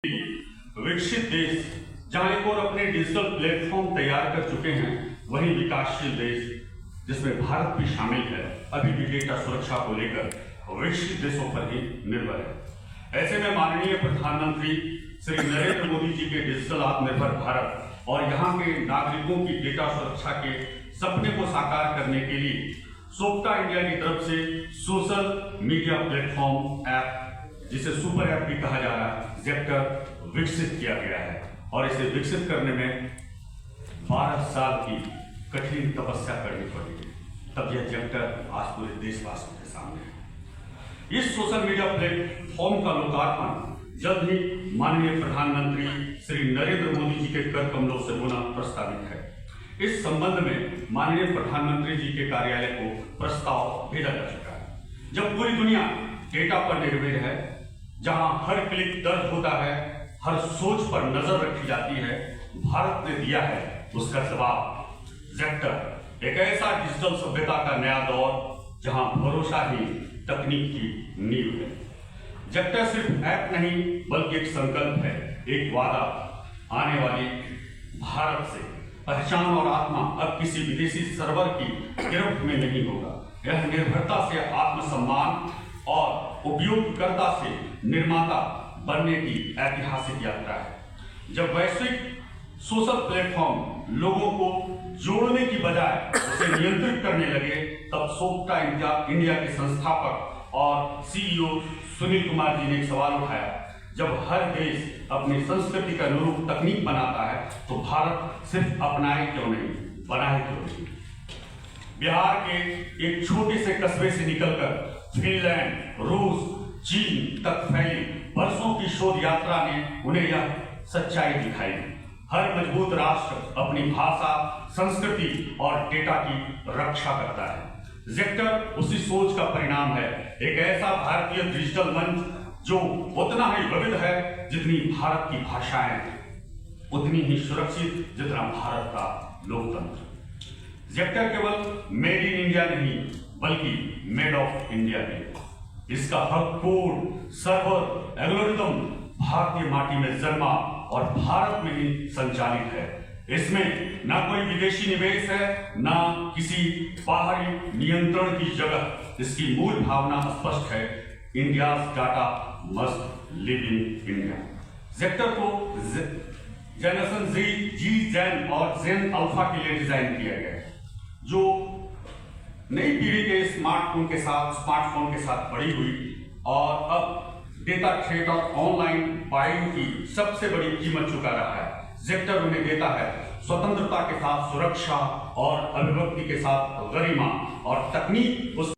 विकसित देश जहां एक और अपने डिजिटल प्लेटफॉर्म तैयार कर चुके हैं, वहीं विकासशील देश जिसमें भारत भी शामिल है अभी भी डेटा सुरक्षा को लेकर विकसित देशों पर ही निर्भर है। ऐसे में माननीय प्रधानमंत्री श्री नरेंद्र मोदी जी के डिजिटल आत्मनिर्भर भारत और यहाँ के नागरिकों की डेटा सुरक्षा के सपने को साकार करने के लिए सोप्टा इंडिया की तरफ से सोशल मीडिया प्लेटफॉर्म ऐप, जिसे सुपर ऐप भी कहा जा रहा है, ज़ेक्टर विकसित किया गया है। और इसे विकसित करने में 12 साल की कठिन तपस्या करनी पड़ी है, तब यह ज़ेक्टर आज पूरे देशवासियों के सामने है। इस सोशल मीडिया प्लेटफॉर्म का लोकार्पण जल्द ही माननीय प्रधानमंत्री श्री नरेंद्र मोदी जी के कर कमलों से होना प्रस्तावित है। इस संबंध में माननीय प्रधानमंत्री जी के कार्यालय को प्रस्ताव भेजा जा चुका है। जब पूरी दुनिया डेटा पर निर्भर है, जहां हर क्लिक दर्ज होता है, हर सोच पर नजर रखी जाती है, भारत ने दिया है उसका जवाब। ज़ेक्टर एक ऐसा डिजिटल सभ्यता का नया दौर जहां भरोसा ही तकनीक की नींव है। ज़ेक्टर सिर्फ ऐप नहीं बल्कि एक संकल्प है, एक वादा। आने वाली भारत से पहचान और आत्मा अब किसी विदेशी सर्वर की गिरफ्त में नहीं होगा। यह निर्भरता से आत्मसम्मान और उपयोगकर्ता से निर्माता बनने की ऐतिहासिक यात्रा है। जब वैश्विक सोशल प्लेटफॉर्म लोगों को जोड़ने की बजाय उसे नियंत्रित करने लगे, तब सोप्टा इंडिया के संस्थापक और सीईओ सुनील कुमार जी ने एक सवाल उठाया, जब हर देश अपनी संस्कृति का अनुरूप तकनीक बनाता है तो भारत सिर्फ अपनाए क्यों नहीं, बनाए क्यों नहीं। बिहार के एक छोटे से कस्बे से निकलकर फिनलैंड, रूस, चीन तक फैली वर्षों की शोध यात्रा ने उन्हें यह सच्चाई दिखाई। हर मजबूत राष्ट्र अपनी भाषा, संस्कृति और डेटा की रक्षा करता है। ज़ेक्टर उसी सोच का परिणाम है, एक ऐसा भारतीय डिजिटल मंच जो उतना ही विविध है जितनी भारत की भाषाएं, उतनी ही सुरक्षित जितना भारत का लोकतंत्र। ज़ेक्टर केवल मेड इन इंडिया नहीं बल्कि मेड ऑफ इंडिया है। इसका हर कोड, सर्वर, एल्गोरिथम भारतीय माटी में जन्मा और भारत में ही संचालित है। इसमें ना कोई विदेशी निवेश है, ना किसी बाहरी नियंत्रण की जगह। इसकी मूल भावना स्पष्ट है, India's data must live in India. ज़ेक्टर को जनरेशन जी, जेन और जेन अल्फा के लिए डिजाइन किया गया है, जो नई पीढ़ी के स्मार्टफोन के साथ बड़ी हुई और अब डेटा थ्रेट और ऑनलाइन बाइंग की सबसे बड़ी कीमत चुका रहा है। ज़ेक्टर उन्हें देता है स्वतंत्रता के साथ सुरक्षा और अभिव्यक्ति के साथ गरिमा, और तकनीक उस